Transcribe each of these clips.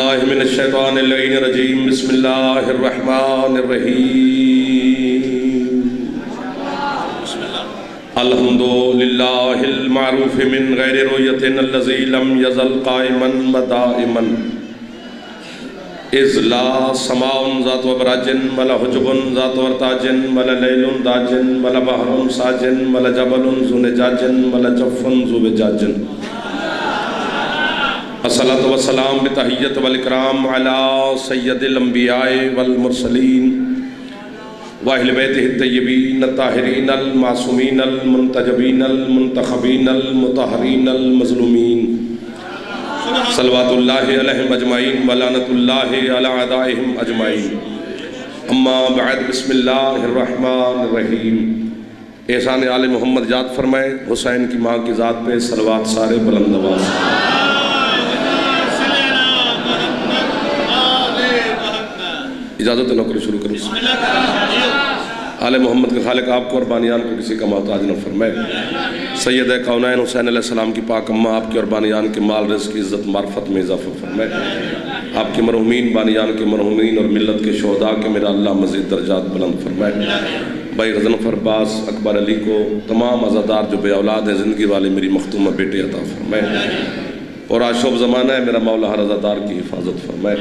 من الشیطان اللعین الرجیم بسم اللہ الرحمن الرحیم الحمدللہ المعروف من غیر رؤیت الذی لم یزل قائما ودائما اذ لا سماء ذات وبراج ولا حجب ذات ورتاج ولا لیل داج ولا بحر ساج ولا جبل ذو نجاج ولا جف ذو وجاج الصلاة والسلام بتحیت والاکرام علی سید الانبیاء والمرسلین واہل بیتہ الطیبین الطاہرین المعصومین المنتجبین المنتخبین المطہرین المظلومین صلوات اللہ علیہم اجمعین ولعنت اللہ علی اعدائہم اجمعین اما بعد بسم اللہ الرحمن الرحیم احسان آل محمد یاد فرمائے حسین کی ماں کی ذات پہ صلوات سارے بلند آواز اجازت ہے نوکری شروع کروں آل محمد کے خالق آپ کو اور بانیان کو کسی کا محتاج نہ فرمائے سید کونین حسین علیہ السلام کی پاک اماں آپ کے اور بانیان کے مال رزق کی عزت معرفت میں اضافہ فرمائے آپ کے مرحومین بانیان کے مرحومین اور ملت کے شہداء کے میرا اللہ مزید درجات بلند فرمائے بھائی غضنفر عباس اکبر علی کو تمام عزادار جو بے اولاد ہیں زندگی والے میری مختومہ بیٹے عطا فرمائے اور آشوب زمانہ ہے میرا مولا ہر عزادار کی حفاظت فرمائے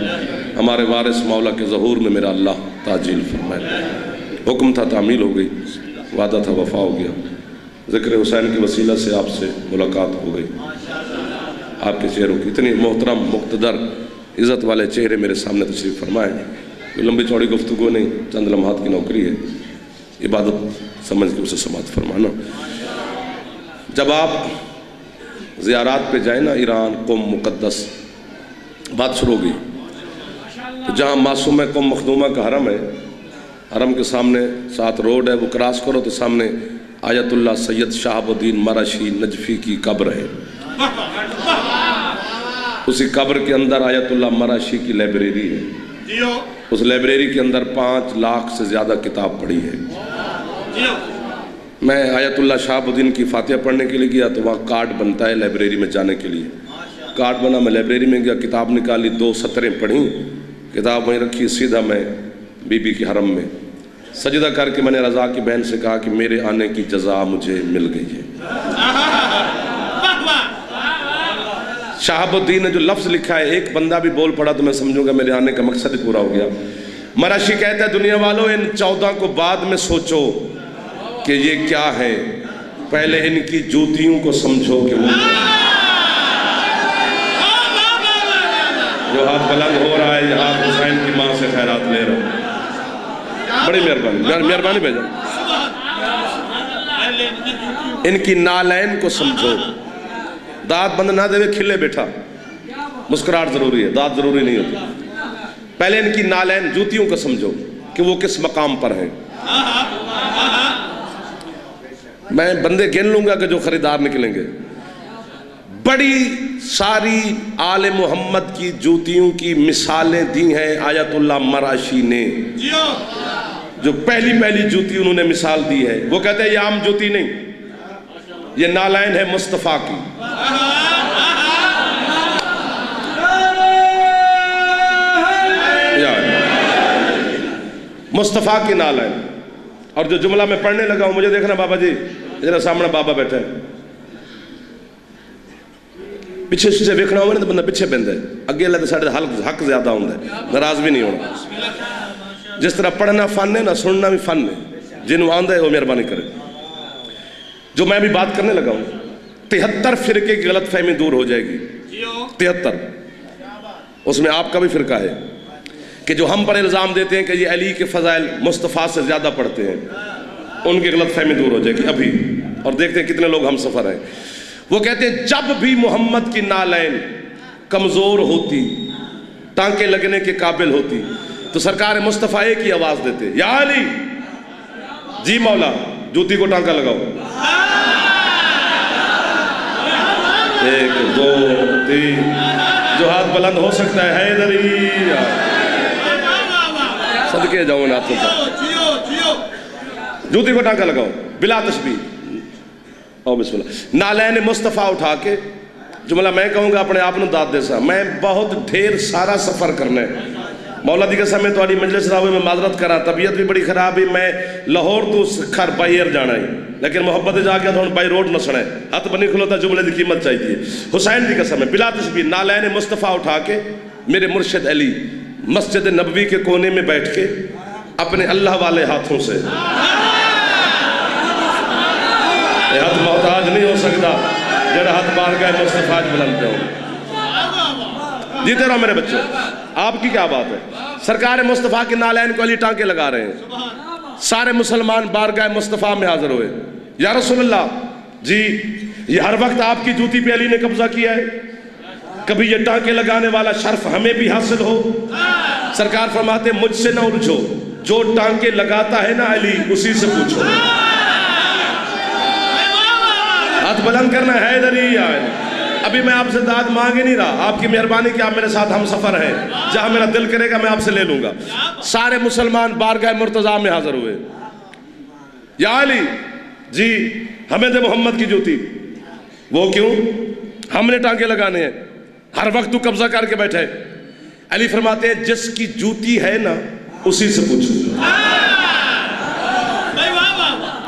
ہمارے وارث مولا کے ظہور میں میرا اللہ تاجیل فرمائے حکم تھا تعمیل ہو گئی وعدہ تھا وفا ہو گیا ذکر حسین کی وسیلہ سے آپ سے ملاقات ہو گئی آپ کے چہروں کی اتنی محترم مقتدر عزت والے چہرے میرے سامنے تشریف فرمائے کوئی لمبی چوڑی گفتگو نہیں چند لمحات کی نوکری ہے عبادت سمجھ کے اسے سماعت فرمانا جب آپ زیارات پہ جائیں نا ایران قم مقدس بات شروع ہوگی تو جہاں معصوم قم مخدومہ کا حرم ہے حرم کے سامنے ساتھ روڈ ہے وہ کراس کرو تو سامنے آیت اللہ سید شہاب الدین مراشی نجفی کی قبر ہے اسی قبر کے اندر آیت اللہ مراشی کی لائبریری ہے اس لائبریری کے اندر 5 لاکھ سے زیادہ کتاب پڑھی ہے میں آیت اللہ شہاب الدین کی فاتحہ پڑھنے کے لیے گیا تو وہاں کارڈ بنتا ہے لائبریری میں جانے کے لیے کارڈ بنا میں لائبریری میں گیا کتاب نکالی 2 سطریں پڑھیں کتاب وہیں رکھی سیدھا میں بی بی کی حرم میں سجدہ کر کے میں نے رضا کی بہن سے کہا کہ میرے آنے کی جزا مجھے مل گئی ہے شہاب الدین نے جو لفظ لکھا ہے ایک بندہ بھی بول پڑا تو میں سمجھوں گا میرے آنے کا مقصد ہی پورا ہو گیا مراشی کہتا ہے دنیا والوں ان 14 کو بعد میں سوچو کہ یہ کیا ہے پہلے ان کی جوتیوں کو سمجھو کہ وہ جو ہاتھ بلند ہو رہا ہے ہاتھ حسین کی ماں سے خیرات لے رہا ہے بڑی مہربانی بھیجا ان کی نالین کو سمجھو داد بند نہ دے کھلے بیٹھا مسکراہٹ ضروری ہے داد ضروری نہیں ہوتی پہلے ان کی نالین جوتیوں کو سمجھو کہ وہ کس مقام پر ہیں میں بندے گن لوں گا کہ جو خریدار نکلیں گے بڑی ساری آل محمد کی جوتیوں کی مثالیں دی ہیں آیت اللہ مراشی نے جو پہلی جوتی انہوں نے مثال دی ہے وہ کہتے ہیں یہ عام جوتی نہیں یہ نالین ہے مصطفیٰ کی مصطفیٰ کی نالین اور جو جملہ میں پڑھنے لگا ہوں مجھے دیکھنا بابا جی ذرا سامنے بابا بیٹھے ہیں پیچھے سے دیکھنا ہوگا نا تو بندہ پیچھے بندہ ہے اگے اللہ ساڑھے حق زیادہ ہوں ناراض بھی نہیں ہونا جس طرح پڑھنا فن ہے نا سننا بھی فن ہے جنہوں آندہ ہے وہ مہربانی کرے جو میں بھی بات کرنے لگا ہوں 73 فرقے کی غلط فہمی دور ہو جائے گی 73 اس میں آپ کا بھی فرقہ ہے کہ جو ہم پر الزام دیتے ہیں کہ یہ علی کے فضائل مصطفیٰ سے زیادہ پڑھتے ہیں ان کی غلط فہمی دور ہو جائے گی ابھی اور دیکھتے ہیں کتنے لوگ ہم سفر ہیں وہ کہتے ہیں جب بھی محمد کی نالین کمزور ہوتی ٹانکے لگنے کے قابل ہوتی تو سرکار مصطفیٰ ایک ہی آواز دیتے یا علی جی مولا جوتی کو ٹانکا لگاؤ 1 2 3 جو ہاتھ بلند ہو سکتا ہے حیدری صدقے جاؤں ان ہاتھوں پر جوتی کو ٹانکا لگاؤ بلا تشبیہ او بسم اللہ نالین مصطفیٰ اٹھا کے جملہ میں کہوں گا اپنے آپ نو داد دے سا میں بہت ڈھیر سارا سفر کرنے مولا دی قسم میں تواڈی مجلس راوے میں معذرت کرا طبیعت بھی بڑی خراب ہے میں لاہور تو کھر بائی ایئر جانا ہے لیکن محبت جا کے بائی روڈ نسنا ہے ہاتھ بنی کھلوتا جملے دی قیمت چاہیے حسین دی قسم ہے بلا تشبیہ نالین مصطفیٰ اٹھا کے میرے مرشد علی مسجد نبوی کے کونے میں بیٹھ کے اپنے اللہ والے ہاتھوں سے یہ ہاتھ محتاج نہیں ہو سکتا جڑا ہاتھ بارگاہ مصطفیٰ بلند پہ ہوں جیتے رہو میرے بچوں آپ کی کیا بات ہے سرکار مصطفیٰ کے نالین کو علی ٹانکے لگا رہے ہیں سارے مسلمان بارگاہ مصطفیٰ میں حاضر ہوئے یا رسول اللہ جی یہ ہر وقت آپ کی جوتی پہ علی نے قبضہ کیا ہے کبھی یہ ٹانکے لگانے والا شرف ہمیں بھی حاصل ہو سرکار فرماتے مجھ سے نہ الجھو جو ٹانکے لگاتا ہے نا علی اسی سے پوچھو ہاتھ بلند کرنا ہے ادھر ہی ابھی میں آپ سے داد مانگ نہیں رہا آپ کی مہربانی کہ آپ میرے ساتھ ہم سفر ہیں جہاں میرا دل کرے گا میں آپ سے لے لوں گا سارے مسلمان بارگاہ مرتضیٰ میں حاضر ہوئے یا علی جی ہمیں دے محمد کی جوتی وہ کیوں ہم نے ٹانکے لگانے ہیں ہر وقت تو قبضہ کر کے بیٹھے علی فرماتے ہیں جس کی جوتی ہے نا اسی سے پوچھو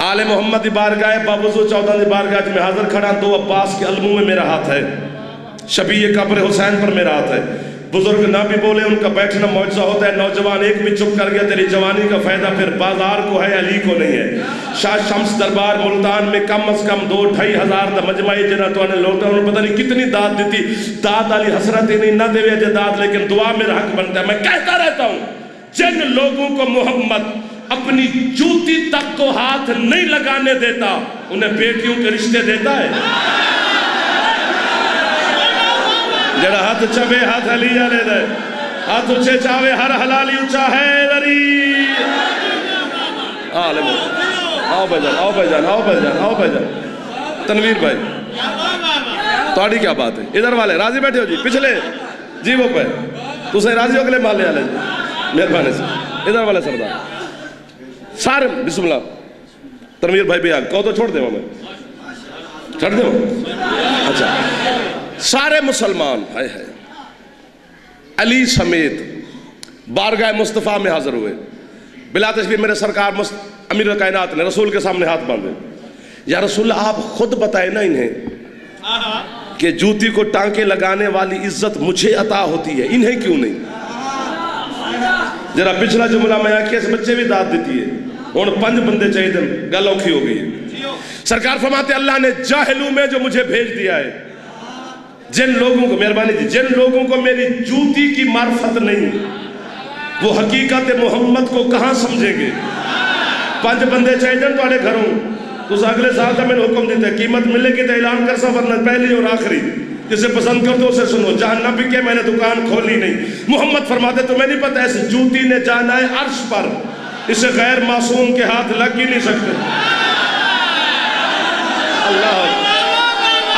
آل محمد دی بارگاہ بابوزو 14 دی بارگاہ میں حاضر کھڑا دو عباس کے علموں میں میرا ہاتھ ہے شبیہ قبر حسین پر میرا ہاتھ ہے بزرگ نہ بھی بولے ان کا بیٹھنا معجزہ ہوتا ہے نوجوان ایک بھی چپ کر گیا تیری جوانی کا فائدہ پھر بازار کو ہے علی کو نہیں ہے شاہ شمس دربار ملتان میں کم از کم 2-2.5 ہزار دا مجمعی جنہ تو آنے لوٹا انہوں نے پتہ نہیں کتنی داد دیتی داد علی حسرت نہیں نہ دے ویجے داد لیکن دعا میرا حق بنتا ہے میں کہتا رہتا ہوں جن لوگوں کو محمد اپنی جوتی تک کو ہاتھ نہیں لگانے دیتا انہیں بیٹیوں کے رشتے دیتا ہے جڑا ہاتھ چبے ہاتھ علی لے دے ہاتھ اچھے چاہے ہر حلالی اچھا ہے لری آؤ بھائی جان آؤ بھائی جان آؤ بھائی جان آؤ بھائی جان تنویر بھائی توڑی کیا بات ہے ادھر والے راضی بیٹھے ہو جی پچھلے جی وہ پہ تو سے راضی ہو کے لئے مالے آلے جی مہربانے سے ادھر والے سردار سارے بسم اللہ تنویر بھائی بھی آگ کہو تو چھوڑ دے میں چھوڑ دے اچھا سارے مسلمان علی سمیت بارگاہ مصطفیٰ میں حاضر ہوئے بلا تشبیہ میرے سرکار امیر کائنات نے رسول کے سامنے ہاتھ باندھے یا رسول اللہ آپ خود بتائے نا انہیں کہ جوتی کو ٹانکے لگانے والی عزت مجھے عطا ہوتی ہے انہیں کیوں نہیں جرا پچھلا جملہ میں آکے اس بچے بھی داد دیتی ہے اور 5 بندے چاہیے دن گل اوکھی ہو گئی ہے سرکار فرماتے اللہ نے جاہلوں میں جو مجھے بھیج دیا ہے جن لوگوں کو مہربانی دی جن لوگوں کو میری جوتی کی معرفت نہیں وہ حقیقت محمد کو کہاں سمجھیں گے 5 بندے چاہیے دن تو آڑے گھروں تو اگلے سال تھا میں نے حکم دیتے قیمت ملے گی تو اعلان کر سا ورنہ پہلی اور آخری جسے پسند کر دو اسے سنو جہاں نہ بکے میں نے دکان کھولی نہیں محمد فرماتے تمہیں نہیں پتا اس جوتی نے جانا ہے عرش پر اسے غیر معصوم کے ہاتھ لگ ہی نہیں سکتے اللہ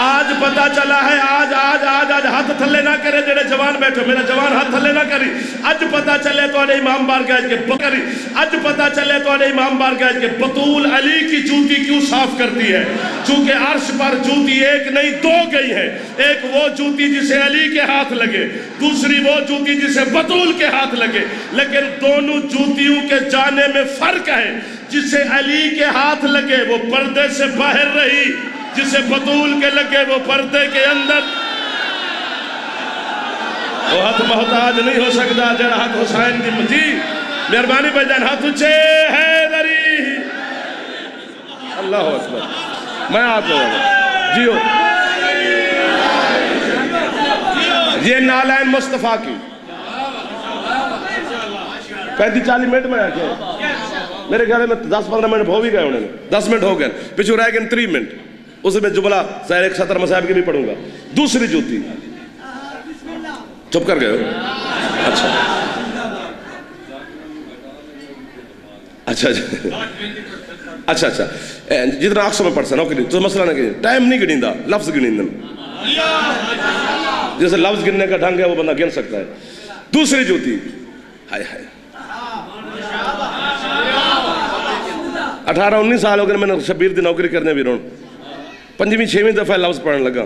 آج پتا چلا ہے آج ہاتھ تھلے نہ کرے جڑے جوان بیٹھو میرا جوان ہاتھ تھلے نہ کری اج پتا چلے تو آنے امام بارگاہ کے بکری اج پتا چلے تو آنے امام بارگاہ کے بطول علی کی جوتی کیوں صاف کرتی ہے چونکہ عرش پر جوتی ایک نہیں 2 گئی ہے ایک وہ جوتی جسے علی کے ہاتھ لگے دوسری وہ جوتی جسے بطول کے ہاتھ لگے لیکن دونوں جوتیوں کے جانے میں فرق ہے جسے علی کے ہاتھ لگے وہ پردے سے باہر رہی جسے بطول کے لگے وہ پردے کے اندر وہ ہاتھ محتاج نہیں ہو سکتا جڑا ہاتھ حسین دی جی مہربانی بھائی جان ہاتھ اچھے حیدری اللہ اکبر میں آپ کو جیو یہ نالین مصطفیٰ کی 35-40 منٹ میں آکے میرے گھر میں 10-15 منٹ ہو بھی گئے انہوں نے 10 منٹ ہو گئے پچھو رہ گئے 3 منٹ اسے میں جملہ ظاہر 170 مصاحب کی بھی پڑھوں گا دوسری جوتی چپ کر گئے ہو اچھا جتنا آخصوں میں پڑھ سا نوکری تو مسئلہ نہ گنی ٹائم نہیں گنی دا لفظ گنی دا جیسے لفظ گننے کا ڈھنگ ہے وہ بندہ گن سکتا ہے دوسری جوتی 18-19 سال ہو گئے میں نے شبیر دی نوکری کرنے بھی رہوں 5ویں 6ویں دفعہ لفظ پڑھنے لگا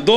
2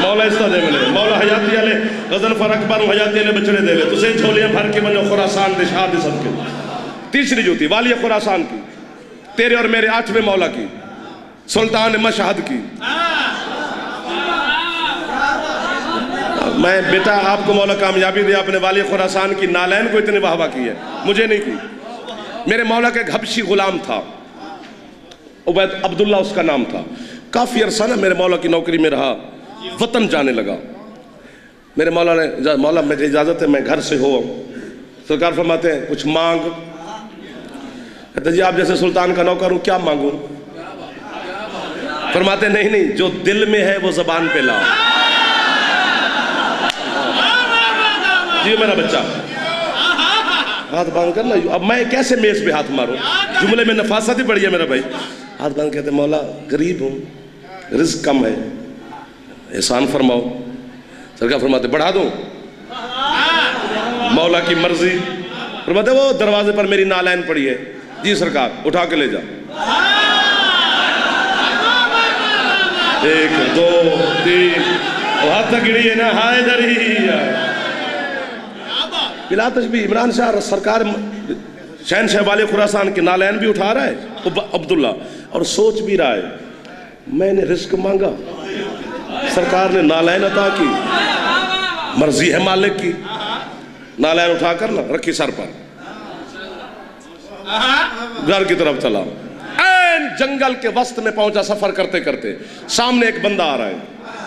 مولا اس طرح دے ملے مولا حیاتی علی غزن فر اکبر حیاتی علی بچڑے دے لے تسے جھولیاں بھر کے بنو خراسان دے شاہ دے سب کے. تیسری جوتی والی خراسان کی، تیرے اور میرے 8ویں مولا کی، سلطان مشہد کی. میں بیٹا آپ کو مولا کامیابی دے، آپ نے والی خراسان کی نالین کو اتنی واہ واہ کی ہے، مجھے نہیں کی. میرے مولا کا ایک حبشی غلام تھا، عبید عبداللہ اس کا نام تھا. کافی عرصہ نا میرے مولا کی نوکری میں رہا، وطن جانے لگا. میرے مولا نے مولا مجھے اجازت ہے میں گھر سے ہو. سرکار فرماتے ہیں کچھ مانگ. کہتے جی آپ جیسے سلطان کا نوکر ہوں، کیا مانگوں؟ فرماتے نہیں نہیں، جو دل میں ہے وہ زبان پہ لا. جی میرا بچہ ہاتھ باندھ کرنا. اب میں کیسے میز پہ ہاتھ ماروں؟ جملے میں نفاست ہی بڑی ہے میرا بھائی. ہاتھ باندھ کہتے مولا غریب ہوں، رزق کم ہے، احسان فرماؤ. سرکار فرماتے بڑھا دوں؟ مولا کی مرضی. فرماتے وہ دروازے پر میری نالین پڑی ہے. جی سرکار اٹھا کے لے جا. 1 2 3 ہاتھ تک گڑی ہے نا. ہائے دری بلا تشبیہ عمران شاہ سرکار شہنشاہ والے خراسان کے نالین بھی اٹھا رہا ہے عبداللہ، اور سوچ بھی رہا ہے میں نے رزق مانگا، سرکار نے نالین عطا کی، مرضی ہے مالک کی. نالین اٹھا کر نا رکھی سر پر، گھر کی طرف چلا. این جنگل کے وسط میں پہنچا. سفر کرتے کرتے سامنے ایک بندہ آ رہا ہے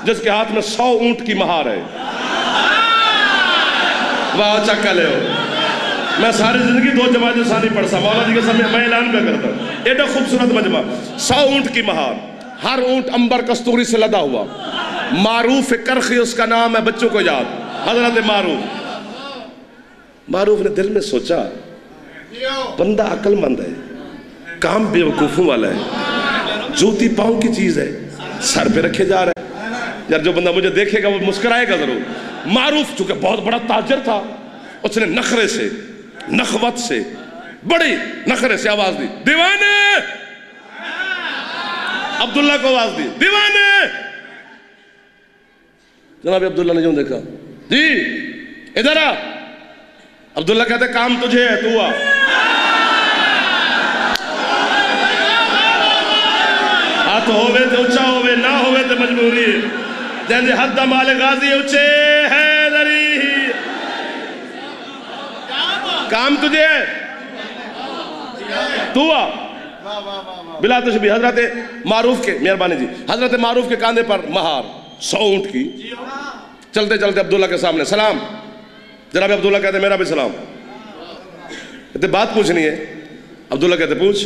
جس کے ہاتھ میں 100 اونٹ کی مہار ہے. واہ چکا لے ہو. میں ساری زندگی 2 جماعتیں ثانی پڑھ سا مولا جی کے سامنے میں اعلان پہ کرتا ہوں. ایڈا خوبصورت مجمع، 100 اونٹ کی مہار، ہر اونٹ امبر کستوری سے لدا ہوا. معروف کرخی اس کا نام ہے، بچوں کو یاد، حضرت معروف. معروف نے دل میں سوچا بندہ عقل مند ہے، کام بے وقوفوں والا ہے، جوتی پاؤں کی چیز ہے، سر پہ رکھے جا رہا ہے. یار جو بندہ مجھے دیکھے گا وہ مسکرائے گا ضرور. معروف چونکہ بہت بڑا تاجر تھا، اس نے نخرے سے، نخوت سے، بڑی نخرے سے آواز دی دیوانے. عبداللہ کو آواز دی دیوانے. جناب عبداللہ نے جو دیکھا جی ادھر آ. عبداللہ کہتے کام تجھے ہے، تو آ. ہاتھ ہوئے تو اچھا ہوئے، نہ ہوئے تو مجبوری. جیسے حد مال غازی اچھے ہے دری. کام تجھے ہے، تو آ. بلا تشبیہ حضرت معروف کے، مہربانی جی، حضرت معروف کے کاندھے پر مہار 100 اونٹ کی. چلتے چلتے عبداللہ کے سامنے سلام. جناب عبداللہ کہتے میرا بھی سلام. کہتے بات پوچھنی ہے. عبداللہ کہتے پوچھ.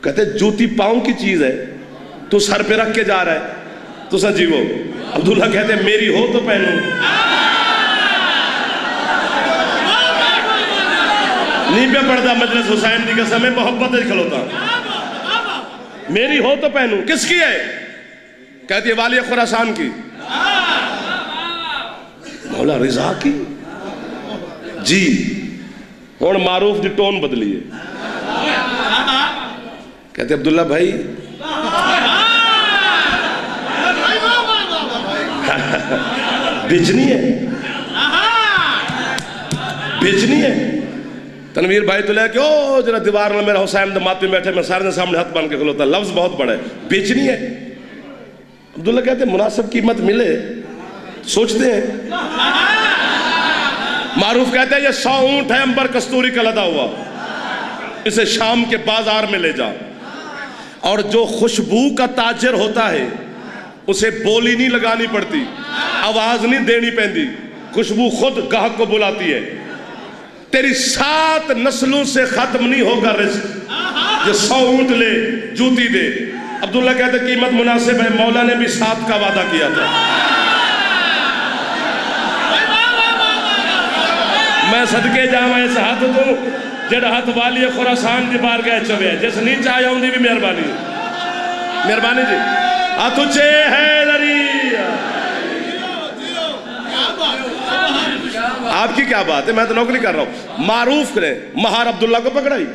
کہتے جوتی پاؤں کی چیز ہے، تو سر پہ رکھ کے جا رہا ہے، تو سجیو. عبداللہ کہتے میری ہو تو پہنوں. نہیں پہ پڑھتا مجلس حسین دی قسم میں محبت ہے کھلوتا. میری ہو تو پہنوں. کس کی ہے؟ کہتی ہے والی خراسان کی. مولا رضا کی. جی اور معروف دی ٹون بدلی ہے. کہتے عبداللہ بھائی بیچنی ہے، بیچنی ہے. تنویر بھائی تو لے کہ او جنہا دیوار میں میرا حسین دمات میں بیٹھے، میں سارے نے سامنے ہاتھ بان کے کھلوتا. لفظ بہت بڑا ہے، بیچنی ہے. عبداللہ کہتے مناسب قیمت ملے سوچتے ہیں. معروف کہتے ہیں یہ 100 اونٹ ہے امبر کستوری کا لدا ہوا، اسے شام کے بازار میں لے جا. اور جو خوشبو کا تاجر ہوتا ہے اسے بولی نہیں لگانی پڑتی، آواز نہیں دینی پہنتی، خوشبو خود گاہک کو بلاتی ہے. تیری 7 نسلوں سے ختم نہیں ہوگا رزق. یہ 100 اونٹ لے، جوتی دے. عبداللہ کہتے قیمت مناسب ہے، مولا نے بھی 7 کا وعدہ کیا تھا. میں صدقے جاؤں اس ہاتھ تو جڑا ہاتھ والی خراسان دی بارگاہ چوے، جس نہیں چاہے ہوں دی بھی مہربانی. مہربانی جی ہاتھ اچھے ہے لری. آپ کی کیا بات ہے، میں تو نوکری کر رہا ہوں. معروف نے مہار عبداللہ کو پکڑائی،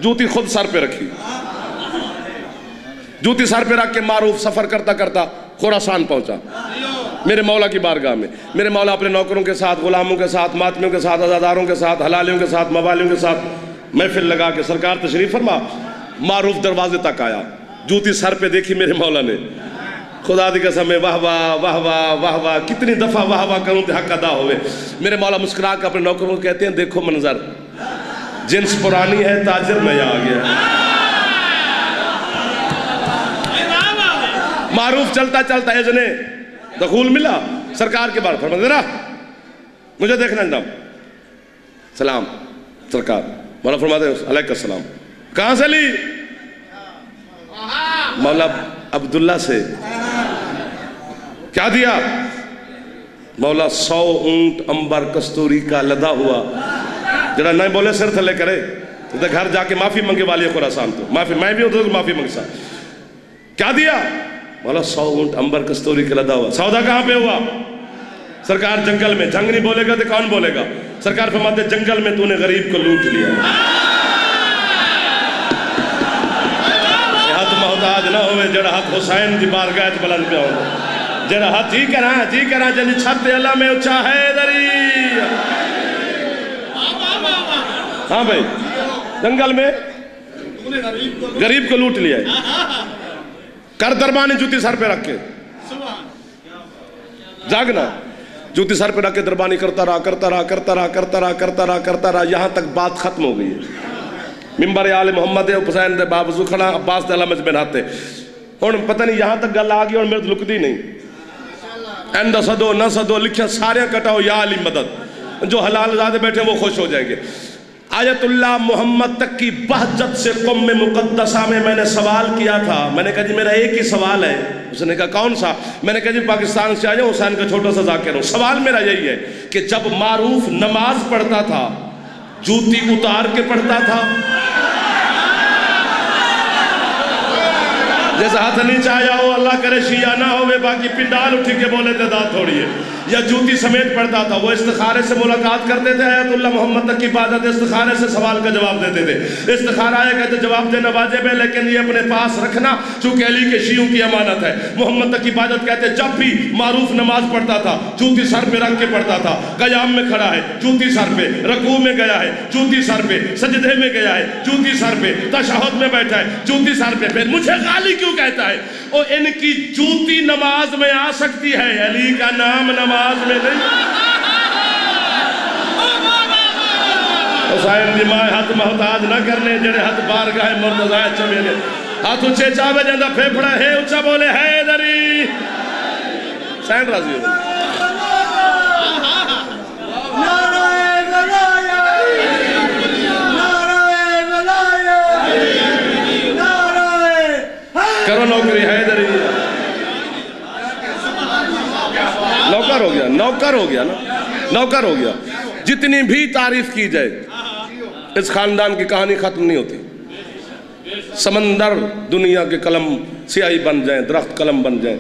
جوتی خود سر پہ رکھی. جوتی سر پہ رکھ کے معروف سفر کرتا کرتا خراسان پہنچا میرے مولا کی بارگاہ میں. میرے مولا اپنے نوکروں کے ساتھ، غلاموں کے ساتھ، ماتمیوں کے ساتھ، عزاداروں کے ساتھ، حلالیوں کے ساتھ، موالیوں کے ساتھ محفل لگا کے سرکار تشریف فرما. معروف دروازے تک آیا، جوتی سر پہ دیکھی میرے مولا نے. خدا دی قسم میں واہ واہ واہ واہ واہ واہ، کتنی دفعہ واہ واہ کروں تے حق ادا ہوئے. میرے مولا مسکرا کے اپنے نوکروں کو کہتے ہیں دیکھو منظر، جنس پرانی ہے، تاجر نیا آ گیا. معروف چلتا چلتا اذن دخول ملا سرکار کے بار فرمایا ذرا مجھے دیکھنا جناب. سلام سرکار. مولا فرماتے ہیں علیکم السلام. کہاں سے لی؟ مولا عبداللہ سے. کیا دیا؟ مولا 100 اونٹ امبر کستوری کا لدا ہوا. جڑا نہیں بولے سر تھلے کرے تو گھر جا کے معافی منگے والی خراسان تو معافی میں بھی ہوں تو معافی منگسا. کیا دیا؟ مولا 100 اونٹ امبر کستوری کا لدا ہوا. سودا کہاں پہ ہوا؟ سرکار جنگل میں. جنگ نہیں بولے گا تو کون بولے گا؟ سرکار فرماتے جنگل میں تو نے غریب کو لوٹ لیا. ہاتھ محتاج نہ ہوئے جڑا ہاتھ حسین دی بارگاہ بلند پہ ہوگا. جڑا ہاتھ جی کرا جنی چھت اللہ میں اچھا ہے دری. ہاں بھائی جنگل میں غریب کو لوٹ لیا ہے. کر دربانی جوتی سر پہ رکھ کے جاگنا. جوتی سر پہ رکھ کے دربانی کرتا رہا یہاں تک بات ختم ہو گئی ہے. ممبر آل محمد حسین دے باوضو کھڑا عباس دے علامت میں نہاتے. اور پتہ نہیں یہاں تک گل آگئی اور میرے تو لکتی نہیں. اندہ صدو نہ صدو لکھیا سارے کٹاؤ یا علی مدد. جو حلال زادے بیٹھے وہ خوش ہو جائیں گے. آیت اللہ محمد تک کی بہجت سے قم مقدسہ میں نے سوال کیا تھا. میں نے کہا جی میرا ایک ہی سوال ہے. اس نے کہا کون سا؟ میں نے کہا جی پاکستان سے آیا حسین کا چھوٹا سا ذاکر ہوں. سوال میرا یہی ہے کہ جب معروف نماز پڑھتا تھا جوتی اتار کے پڑھتا تھا؟ جیسا ہاتھ نہیں چاہیا ہو اللہ کرے شیعہ نہ ہوئے باقی پنڈال اٹھی کے بولے تھے داد تھوڑی ہے. یا جوتی سمیت پڑھتا تھا. وہ استخارے سے ملاقات کرتے تھے. آیت اللہ محمد تک کی عبادت استخارے سے سوال کا جواب دیتے تھے. استخارہ آئے کہتے جواب دینا واجب ہے لیکن یہ اپنے پاس رکھنا چونکہ علی کے شیعوں کی امانت ہے. محمد تک کی عبادت کہتے جب بھی معروف نماز پڑھتا تھا جوتی سر پہ رکھ کے پڑھتا تھا. قیام میں کھڑا ہے جوتی سر پہ، رکوع میں گیا ہے جوتی سر پہ، سجدے میں گیا ہے جوتی سر پہ، تشہد میں بیٹھا ہے جوتی سر پہ. پھر مجھے غالی کیوں کہتا ہے؟ اور ان کی جوتی نماز میں آ سکتی ہے، علی کا نام نماز میں نہیں. حسین دی ماں ہاتھ محتاج نہ کرنے جڑے ہاتھ بارگاہ مرتضی چمیلے. ہاتھ اچھے چاہے جاندہ پھیپڑا ہے اچھا بولے ہے دری. حسین راضی ہو کرو نوکری حیدری. نوکر ہو گیا، نوکر ہو گیا نا، نوکر ہو گیا. جتنی بھی تعریف کی جائے اس خاندان کی کہانی ختم نہیں ہوتی. سمندر دنیا کے قلم سیاہی بن جائیں، درخت قلم بن جائیں،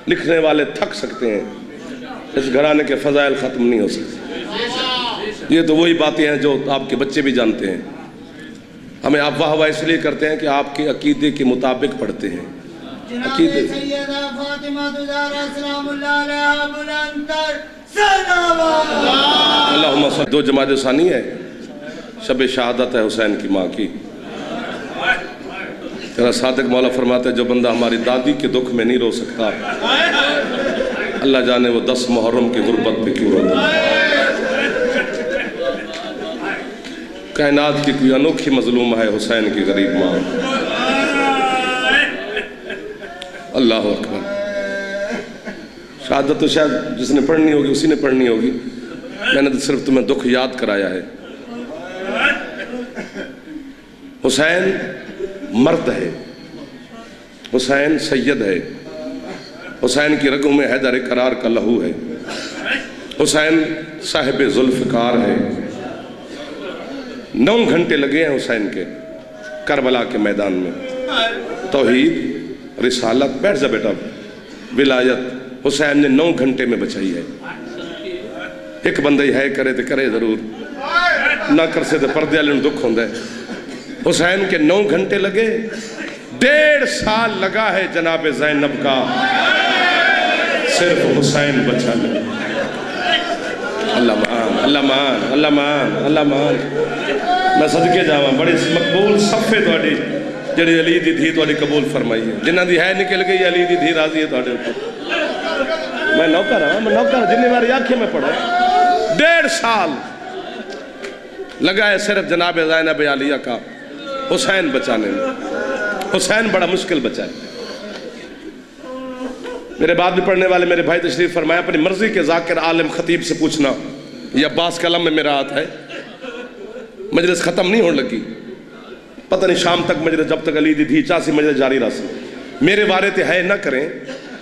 لکھنے والے تھک سکتے ہیں، اس گھرانے کے فضائل ختم نہیں ہو سکتے. یہ تو وہی باتیں ہیں جو آپ کے بچے بھی جانتے ہیں. ہمیں آپ واہ واہ اس لیے کرتے ہیں کہ آپ کے عقیدے کے مطابق پڑھتے ہیں. عقیدے اللہم صلی. دو جماعت ثانی ہے، شب شہادت ہے حسین کی ماں کی. تیرا صادق مولا فرماتا ہے جو بندہ ہماری دادی کے دکھ میں نہیں رو سکتا اللہ جانے وہ 10 محرم کی غربت پہ کیوں روتا. کائنات کی کوئی انوکھی مظلوم ہے حسین کی غریب ماں. اللہ اکبر. شہادت تو شاید جس نے پڑھنی ہوگی اسی نے پڑھنی ہوگی. میں نے تو صرف تمہیں دکھ یاد کرایا ہے. حسین مرد ہے، حسین سید ہے، حسین کی رگوں میں حیدر قرار کا لہو ہے. حسین صاحب ذوالفقار ہے. 9 گھنٹے لگے ہیں حسین کے کربلا کے میدان میں. توحید، رسالت، بیٹھ جا بیٹا، ولایت حسین نے 9 گھنٹے میں بچائی ہے. ایک بندہ ہی ہے کرے تو کرے ضرور، نہ کر سے تو پردے والے دکھ ہوندہ ہے. حسین کے 9 گھنٹے لگے. 1.5 سال لگا ہے جناب زینب کا. صرف حسین بچا لے. اللہ مان، اللہ مان، اللہ مان، اللہ مان. میں صدقے جاواں بڑی مقبول صفے تواڈی جڑی علی دی دھی تواڈی قبول فرمائی ہے. جنہاں دی ہے نکل گئی علی دی دھی راضی ہے تواڈے اوپر. میں نوکر ہاں، میں نوکر جنی بار آنکھیں میں پڑھا 1.5 سال لگا ہے صرف جناب زینب عالیہ کا حسین بچانے میں. حسین بڑا مشکل بچا ہے. میرے بعد بھی پڑھنے والے میرے بھائی تشریف فرمایا اپنی مرضی کے ذاکر عالم خطیب سے پوچھنا. یہ عباس کلم میں میرا ہاتھ ہے. مجلس ختم نہیں ہونے لگی، پتہ نہیں شام تک مجلس جب تک علی دی دھی چاسی مجلس جاری رہ سی. میرے وارے تے ہے نہ کریں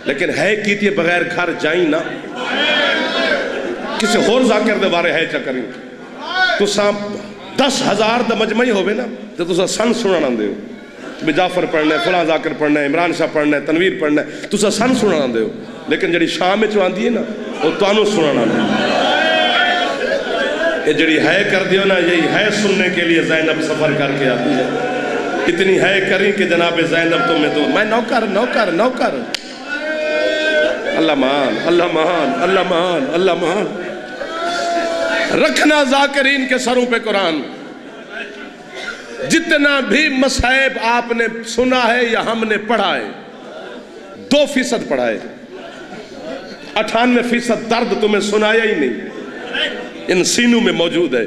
لیکن ہے کیتی بغیر گھر جائیں نہ. کسی اور ذاکر دے بارے ہے چا کریں تو سام 10,000 دا مجمعی ہوئے نا تو تسا سن سنانا دے ہو. جعفر پڑھنا ہے، فلاں ذاکر پڑھنا ہے، عمران شاہ پڑھنا ہے، تنویر پڑھنا ہے، تسا سن سنانا دے ہو. لیکن جڑی شام میں چوان دیئے نا وہ توانو سنانا دے. یہ جڑی ہے کر دیو نا یہی ہے سننے کے لیے زینب سفر کر کے آتی ہے. اتنی ہے کریں کہ جناب زینب تمہیں دو. میں نوکر نوکر نوکر. اللہ مان، اللہ مان، اللہ مان، اللہ مان. رکھنا ذاکرین کے سروں پہ قرآن. جتنا بھی مصائب آپ نے سنا ہے یا ہم نے پڑھا ہے 2% پڑھا ہے. 98% درد تمہیں سنایا ہی نہیں ان سینوں میں موجود ہے.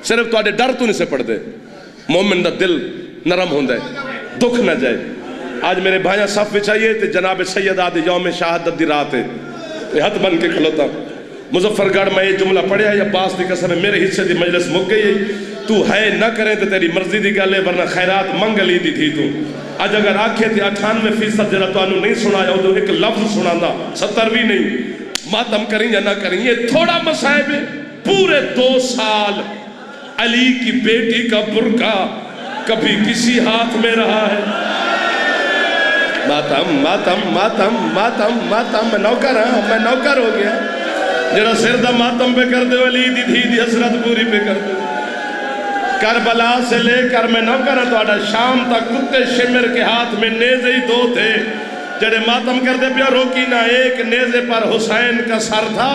صرف تو آڈے ڈر تو نہیں سے پڑھ دے. مومن دا دل نرم ہوندہ ہے، دکھ نہ جائے. آج میرے بھائیاں صف بچھائیے تے جناب سید آدھ یوم شہادت دی رات ہے. یہ ہاتھ بن کے کھلوتا مظفر گڑھ میں یہ جملہ پڑھیا یا باس دی قسم ہے میرے حصے دی مجلس مک گئی ہے. تو ہے نہ کریں تو تیری مرضی دی گالے ورنہ خیرات منگ لی دی تھی تو. آج اگر آکھے تھی 98% جنہ تو انہوں نہیں سنایا ہو تو ایک لفظ سنانا 70 بھی نہیں. ماتم کریں یا نہ کریں یہ تھوڑا مسائب ہے. پورے 2 سال علی کی بیٹی کا برقع کبھی کسی ہاتھ میں رہا ہے. ماتم ماتم ماتم ماتم ماتم. میں نوکر ہاں، میں نوکر ہو گیا. جڑا سردہ ماتم پہ کر دے علی دی دھی دی حسرت پوری پہ کر دے. کربلا سے لے کر میں نوکر ہاں تو آڈا شام تک کتے شمر کے ہاتھ میں نیزے ہی 2 تھے. جڑے ماتم کر دے پیا روکی نہ. ایک نیزے پر حسین کا سر تھا،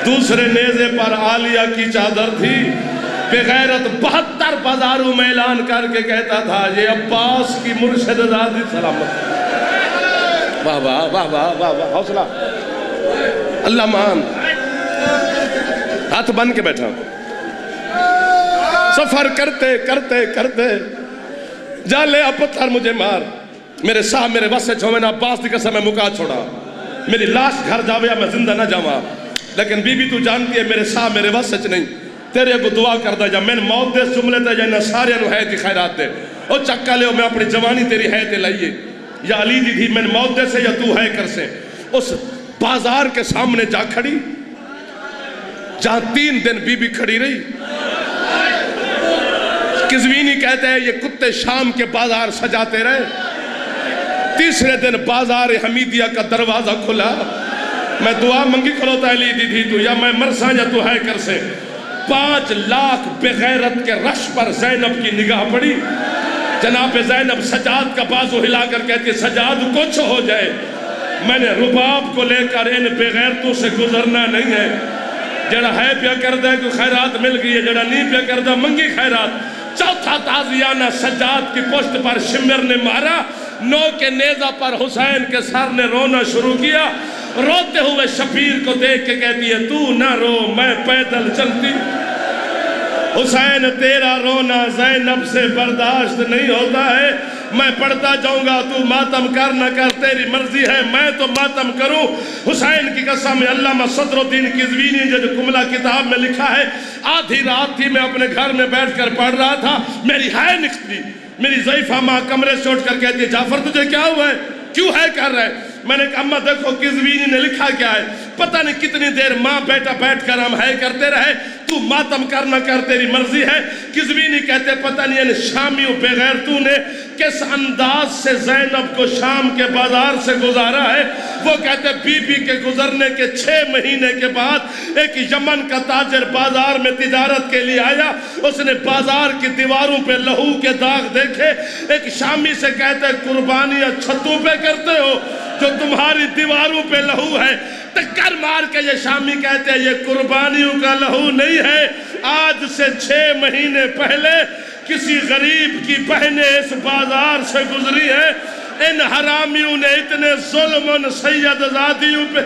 دوسرے نیزے پر عالیہ کی چادر تھی. بغیرت 72 بازاروں میں اعلان کر کے کہتا تھا یہ عباس کی مرشد زادی سلامت. واہ واہ واہ واہ واہ واہ. حوصلہ اللہ مان. ہاتھ بن کے بیٹھا. سفر کرتے کرتے کرتے جالے اب پتھر مجھے مار. میرے صاحب میرے واسے چھوڑے نا عباس دی قسم میں مکا چھوڑا. میری لاش گھر جاوے میں زندہ نہ جاواں. لیکن بی بی تو جانتی ہے میرے صاحب میرے واسے چھ نہیں. تیرے کو دعا کردہ جا میں موت دے جملے تے جائنا سارے انہوں ہے تھی خیرات دے. او چکا لے میں اپنی جوانی تیری ہے تے لائیے. یا علی دی تھی میں موت دے سے یا تو ہے کر سے. اس بازار کے سامنے جا کھڑی جہاں 3 دن بی بی کھڑی رہی. قزوینی کہتے ہیں یہ کتے شام کے بازار سجاتے رہے. تیسرے دن بازار حمیدیہ کا دروازہ کھلا. میں دعا منگی کھلوتا علی دی تھی تو یا میں مرسا یا تو ہے کر سے. 5 لاکھ بغیرت کے رش پر زینب کی نگاہ پڑی. جناب زینب سجاد کا بازو ہلا کر کہتی ہے سجاد کچھ ہو جائے میں نے رباب کو لے کر ان بغیرتوں سے گزرنا نہیں ہے. جڑا ہے پیا کردہ کوئی خیرات مل گئی ہے، جڑا نہیں پیا کردہ منگی خیرات. چوتھا تازیانہ سجاد کی پشت پر شمر نے مارا. 9 کے نیزہ پر حسین کے سر نے رونا شروع کیا. روتے ہوئے شبیر کو دیکھ کے کہتی ہے تو نہ رو میں پیدل چلتی. حسین تیرا رونا زینب سے برداشت نہیں ہوتا ہے. میں پڑھتا جاؤں گا تو ماتم کر نہ کر تیری مرضی ہے میں تو ماتم کروں. حسین کی قسم علامہ صدر الدین قزوینی جو کملہ کتاب میں لکھا ہے آدھی رات تھی میں اپنے گھر میں بیٹھ کر پڑھ رہا تھا. میری ہے نکلی. میری ضعیفہ ماں کمرے سے اٹھ کر کہتی ہے جعفر تجھے کیا ہوا ہے کیوں ہے کر رہا ہے. میں نے کہا اماں دیکھو قزوینی نے لکھا کیا ہے. پتہ نہیں کتنی دیر ماں بیٹا بیٹھ کر ہم ہے کرتے رہے. تو ماتم کر نہ کر تیری مرضی ہے. قزوینی کہتے پتہ نہیں ان شامیوں بغیرتوں نے کس انداز سے زینب کو شام کے بازار سے گزارا ہے. وہ کہتے بی بی کے گزرنے کے 6 مہینے کے بعد ایک یمن کا تاجر بازار میں تجارت کے لیے آیا. اس نے بازار کی دیواروں پہ لہو کے داغ دیکھے. ایک شامی سے کہتے قربانیاں چھتوں پہ کرتے ہو. جو تمہاری دیواروں پہ لہو ہے، ٹکر مار کے یہ شامی کہتے ہیں یہ قربانیوں کا لہو نہیں ہے۔ آج سے 6 مہینے پہلے کسی غریب کی بہنیں اس بازار سے گزری ہیں، ان حرامیوں نے اتنے ظلم ان سید زادیوں پہ